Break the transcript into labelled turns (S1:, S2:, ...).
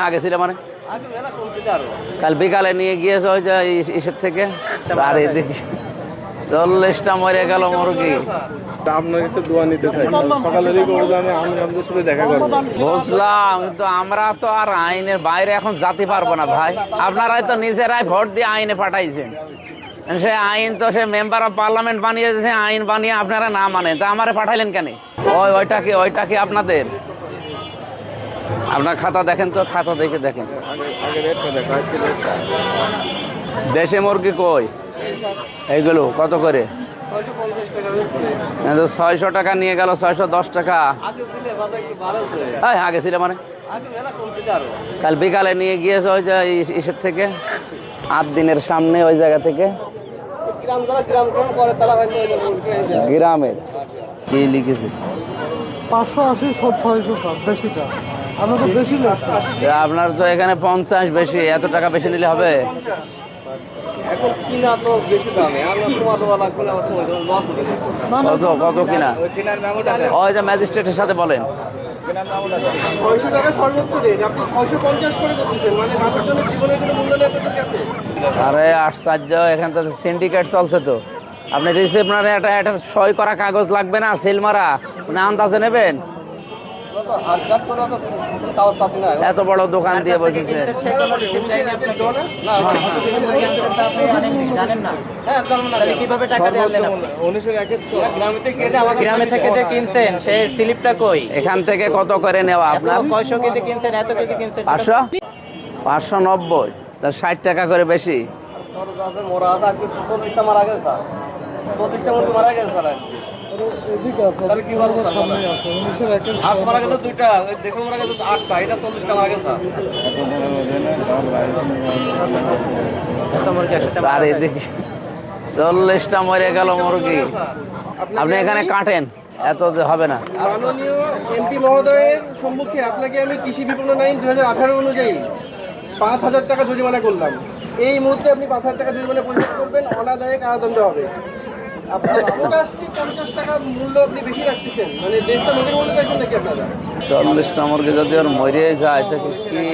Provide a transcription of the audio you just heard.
S1: আগে ছিল মানে কাল বিকালে নিয়ে গিয়েছে ওই যে ইসের থেকে চারিদিকে 40টা মরে গেল মুরগি।
S2: আপনার কাছে দোয়া নিতে চাই, সকালেরই করে আমি আপনাদের সাথে দেখা করবো।
S1: বুঝলাম, কিন্তু আমরা তো আর আইনের বাইরে এখন যেতে পারবো না ভাই। আপনারাই তো নিজেরাই ভোট দিয়ে আইনে পাঠাইছেন, সে আইন তো সে মেম্বার অফ পার্লামেন্ট বানিয়ে দিয়েছে, আইন বানিয়ে আপনারা না মানেন, তা আমারে পাঠাইলেন কেন? ওইটা কি আপনাদের? আপনার খাতা দেখেন তো, খাতা দেখে দেখেন। দেশি মুরগি কই? এইগুলো কত করে? 600 টাকা নিয়ে গেল, 610 টাকা। আগে ছিল মানে কাল বিকালে নিয়ে গিয়েছে ওই যে ইসের থেকে 8 দিনের সামনে ওই জায়গা থেকে গ্রামের কি লিখেছে
S3: 580 সব 600 বেশিটা। আমরা তো বেশি লাগছে।
S1: আপনার তো এখানে 50 বেশি, এত টাকা বেশি নিলে হবে?
S4: এখন কিনা তো বেশি দামে, আমরা
S1: কত কিনা? ওই যে ম্যাজিস্ট্রেটের সাথে বলেন।
S3: 600 টাকা সর্বোচ্চ রেট, আপনি 650 করে দিচ্ছেন, মানে মানুষজনের জীবনের কোনো মূল্য নেই আপনাদের কাছে।
S1: আরে আশ্চর্য, এখানে তো সিন্ডিকেট চলছে তো। আপনি রিসিপ্ট না একটা সই করা কাগজ লাগবে না, সিল মারা, মানে আন্দাজে নেবেন? এত বড় দোকান দিয়ে বসেছে।
S5: গ্রামে থেকে যে কিনছেন সেই স্লিপটা কই?
S1: এখান থেকে কত করে নেওয়া আপনার?
S5: 500 কেজি কিনছেন, এত কেজি কিনছেন
S1: 590, তার 60 টাকা করে বেশি।
S3: এদিকে আছে, সামনে আছে 19-এর একের
S1: চারিদিকে 40টা মরে গেল মুরগি। আপনি এখানে কাটেন, এত হবে না।
S3: মাননীয় এমপি মহোদয়ের সম্মুখে আপনাকে আমি কৃষি বিপণন আইন 2018 অনুযায়ী 5000 টাকা জরিমানা করলাম। এই মুহূর্তে আপনি 5000 টাকা জরিমানা পরিশোধ করবেন, অনাদায়ে কারাদণ্ড হবে। আপনার 50 টাকা মূল্য আপনি বেশি রাখতেছেন, মানে দেশটা মুরগির মূল্য পাইছেন নাকি আপনারা?
S1: 40টা মুরগি যদি ওর মরে যায় তো কি